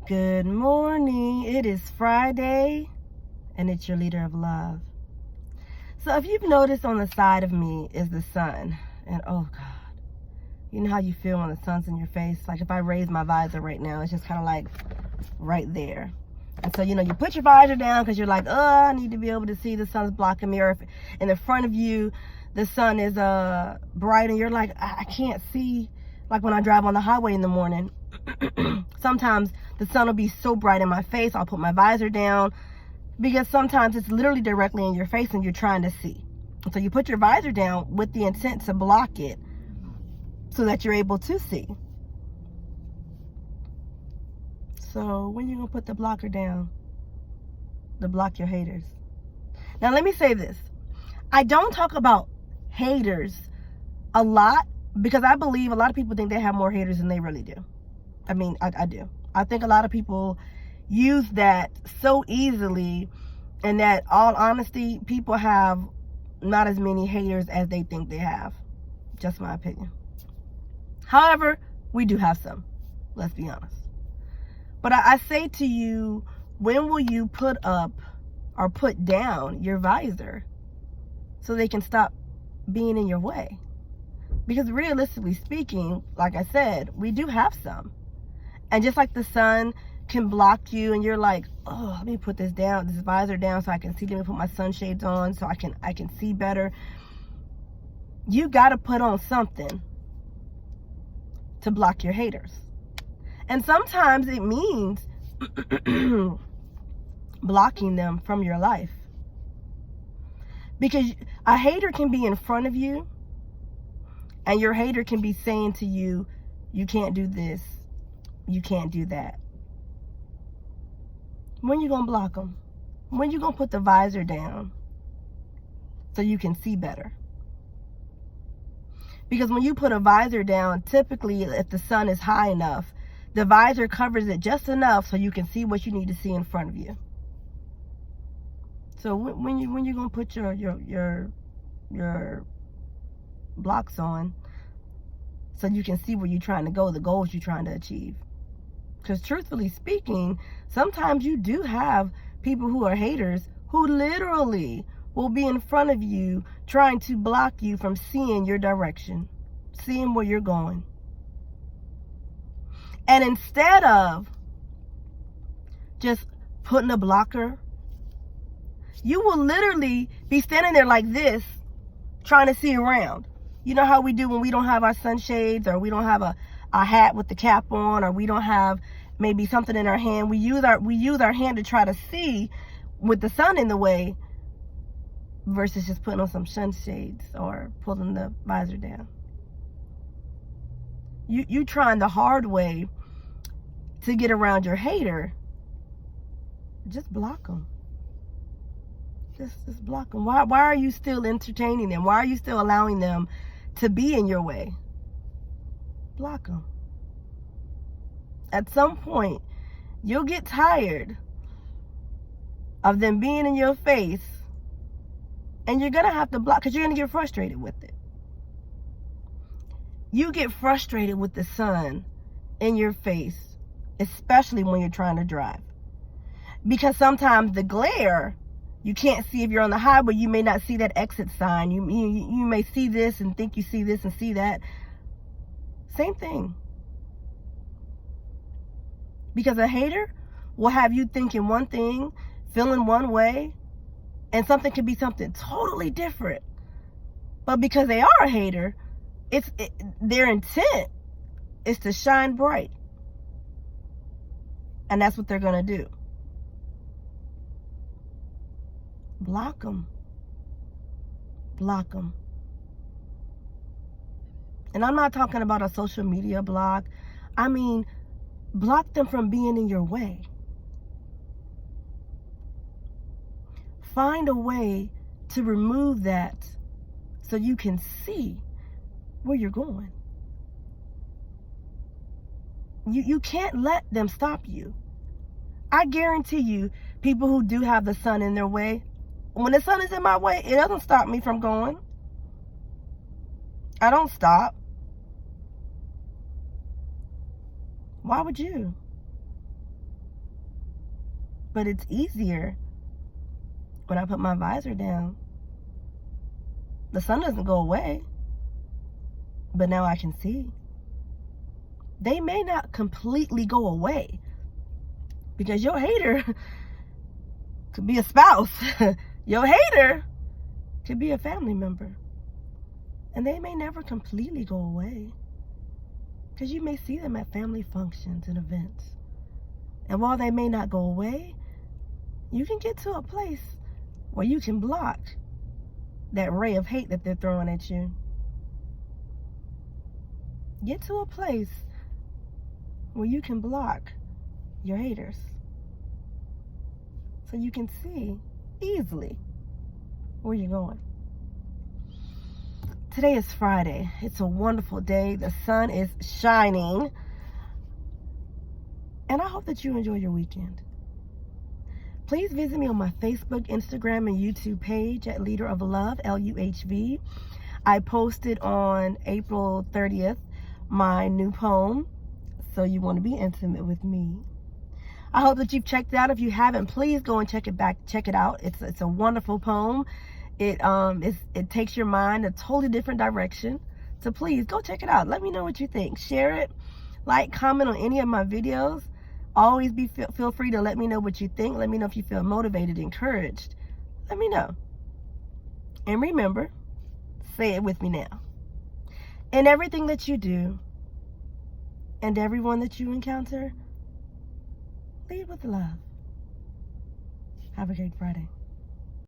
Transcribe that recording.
Good morning. It is Friday, and it's your leader of love. So if you've noticed, on the side of me is the sun. And oh God, you know how you feel when the sun's in your face? Like if I raise my visor right now, it's just kind of like right there. And so, you put your visor down because you're like, oh, I need to be able to see the sun's blocking me. Or if in the front of you, the sun is bright and you're like, I can't see. Like when I drive on the highway in the morning, sometimes the sun will be so bright in my face, I'll put my visor down because sometimes it's literally directly in your face and you're trying to see. So you put your visor down with the intent to block it so that you're able to see. So when you gonna put the blocker down to block your haters? Now let me say this. I don't talk about haters a lot because I believe a lot of people think they have more haters than they really do. I mean, I do. I think a lot of people use that so easily, and that, all honesty, people have not as many haters as they think they have. Just my opinion. However, we do have some. Let's be honest. But I say to you, when will you put up or put down your visor so they can stop being in your way? Because realistically speaking, like I said, we do have some. And just like the sun can block you and you're like, oh, let me put this visor down so I can see. Let me put my sunshades on so I can see better. You got to put on something to block your haters. And sometimes it means blocking them from your life. Because a hater can be in front of you and your hater can be saying to you, you can't do this, you can't do that. When you gonna block them? When you gonna put the visor down so you can see better? Because when you put a visor down, typically if the sun is high enough, the visor covers it just enough so you can see what you need to see in front of you. So when you gonna put your blocks on so you can see where you're trying to go, the goals you're trying to achieve? Because truthfully speaking, sometimes you do have people who are haters who literally will be in front of you trying to block you from seeing your direction, seeing where you're going. And instead of just putting a blocker, you will literally be standing there like this, trying to see around. You know how we do when we don't have our sunshades, or we don't have a hat with the cap on, or we don't have maybe something in our hand. We use our hand to try to see with the sun in the way, versus just putting on some sunshades or pulling the visor down. You trying the hard way to get around your hater. Just block them. Just block them. Why are you still entertaining them? Why are you still allowing them to be in your way? Block them. At some point, you'll get tired of them being in your face, and you're gonna have to block, because you're gonna get frustrated with it. You get frustrated with the sun in your face, especially when you're trying to drive, because sometimes the glare, you can't see. If you're on the highway, you may not see that exit sign. You may see this and think you see this and see that. Same thing. Because a hater will have you thinking one thing, feeling one way, and something could be something totally different. But because they are a hater, their intent is to shine bright. And that's what they're going to do. Block them. Block them. And I'm not talking about a social media block. I mean, block them from being in your way. Find a way to remove that so you can see where you're going. You can't let them stop you. I guarantee you, people who do have the sun in their way, when the sun is in my way, it doesn't stop me from going. I don't stop. Why would you? But it's easier when I put my visor down. The sun doesn't go away, but now I can see. They may not completely go away, because your hater could be a spouse. Your hater could be a family member. And they may never completely go away, because you may see them at family functions and events. And while they may not go away, you can get to a place where you can block that ray of hate that they're throwing at you. Get to a place where you can block your haters, so you can see easily where you're going. Today is Friday. It's a wonderful day. The sun is shining. And I hope that you enjoy your weekend. Please visit me on my Facebook, Instagram, and YouTube page at Leader of Love, LUHV. I posted on April 30th my new poem, So You Want to Be Intimate with Me. I hope that you've checked it out. If you haven't, please go and check it out. It's a wonderful poem. It takes your mind a totally different direction. So please go check it out. Let me know what you think. Share it, like, comment on any of my videos. Always feel free to let me know what you think. Let me know if you feel motivated, encouraged. Let me know. And remember, say it with me now. In everything that you do and everyone that you encounter, lead with love. Have a great Friday.